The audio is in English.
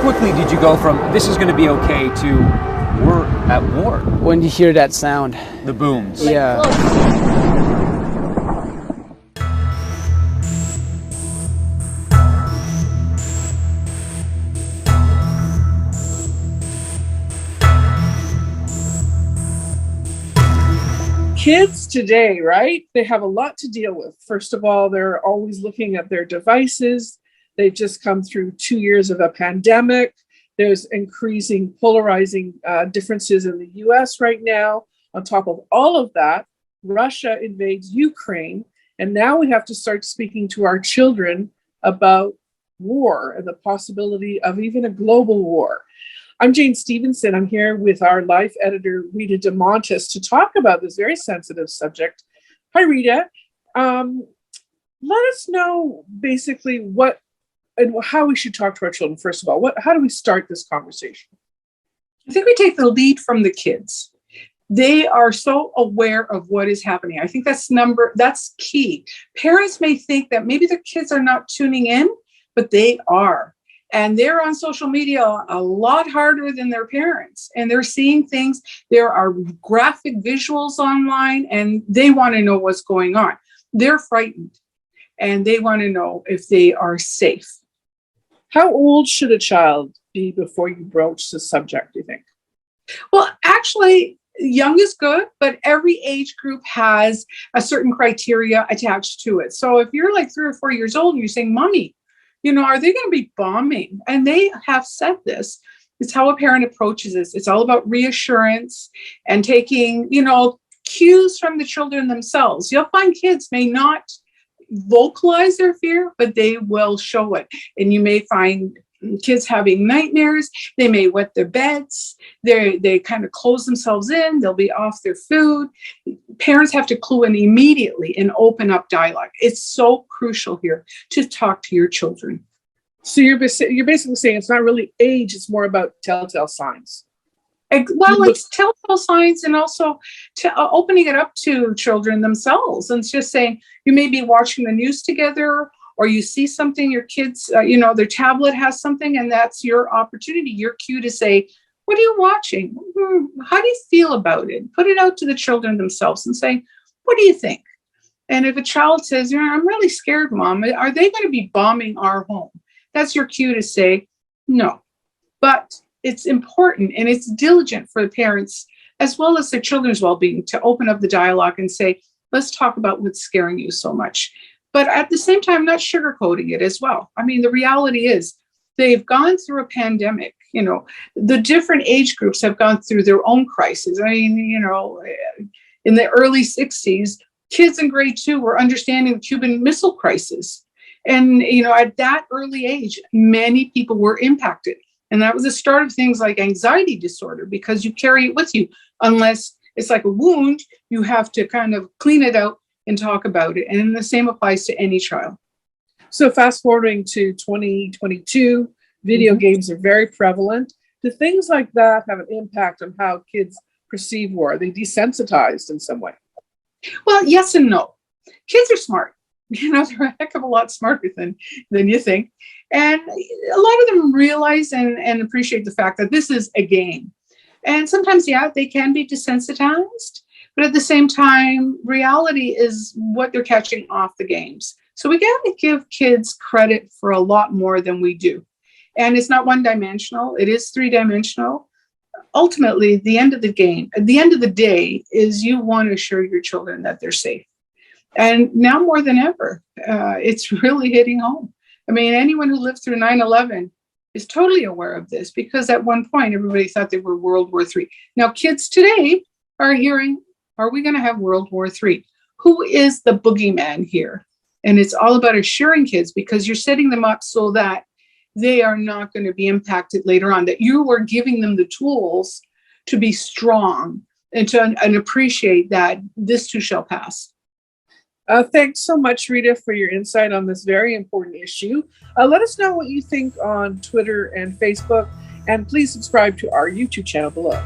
quickly did you go from this is going to be okay to we're at war? When you hear that sound. The booms. Yeah. Kids today, right? They have a lot to deal with. First of all, they're always looking at their devices. They've just come through 2 years of a pandemic. There's increasing polarizing differences in the US right now. On top of all of that, Russia invades Ukraine. And now we have to start speaking to our children about war and the possibility of even a global war. I'm Jane Stevenson. I'm here with our life editor, Rita DeMontis, to talk about this very sensitive subject. Hi, Rita. Let us know basically what and how we should talk to our children. First of all, how do we start this conversation? I think we take the lead from the kids. They are so aware of what is happening. I think that's key. Parents may think that maybe their kids are not tuning in, but they are. And they're on social media a lot harder than their parents. And they're seeing things. There are graphic visuals online, and they want to know what's going on. They're frightened, and they want to know if they are safe. How old should a child be before you broach the subject, do you think? Well, actually, young is good, but every age group has a certain criteria attached to it. So if you're like 3 or 4 years old and you're saying, Mommy, are they going to be bombing? And they have said this. It's how a parent approaches this. It's all about reassurance and taking, cues from the children themselves. You'll find kids may not vocalize their fear, but they will show it. And you may find kids having nightmares. They may wet their beds. They kind of close themselves in. They'll be off their food. Parents have to clue in immediately and open up dialogue. It's so crucial here to talk to your children. So you're basically saying it's not really age, it's more about telltale signs. Well, it's telltale signs, and also opening it up to children themselves, and just saying, you may be watching the news together, or you see something, your kids, their tablet has something, and that's your opportunity, your cue to say, what are you watching? How do you feel about it? Put it out to the children themselves and say, what do you think? And if a child says, I'm really scared, Mom, are they going to be bombing our home? That's your cue to say, no. But it's important and it's diligent for the parents as well as their children's well-being to open up the dialogue and say, let's talk about what's scaring you so much. But at the same time, not sugarcoating it as well. I mean, the reality is they've gone through a pandemic. The different age groups have gone through their own crisis. I mean, in the early 60s, kids in grade 2 were understanding the Cuban Missile Crisis. And, at that early age, many people were impacted. And that was the start of things like anxiety disorder, because you carry it with you. Unless it's like a wound, you have to kind of clean it out and talk about it. And the same applies to any child. So fast forwarding to 2022, video games are very prevalent. Do things like that have an impact on how kids perceive war? Are they desensitized in some way? Well, yes and no. Kids are smart. They're a heck of a lot smarter than you think. And a lot of them realize and appreciate the fact that this is a game. And sometimes, they can be desensitized. But at the same time, reality is what they're catching off the games. So we got to give kids credit for a lot more than we do. And it's not one-dimensional. It is three-dimensional. Ultimately, the end of the game, at the end of the day, is you want to assure your children that they're safe. And now more than ever, it's really hitting home. I mean, anyone who lived through 9/11 is totally aware of this, because at one point, everybody thought they were World War III. Now, kids today are hearing, are we going to have World War III? Who is the boogeyman here? And it's all about assuring kids, because you're setting them up so that they are not going to be impacted later on, that you are giving them the tools to be strong and appreciate that this too shall pass. Thanks so much, Rita, for your insight on this very important issue. Let us know what you think on Twitter and Facebook, and please subscribe to our YouTube channel below.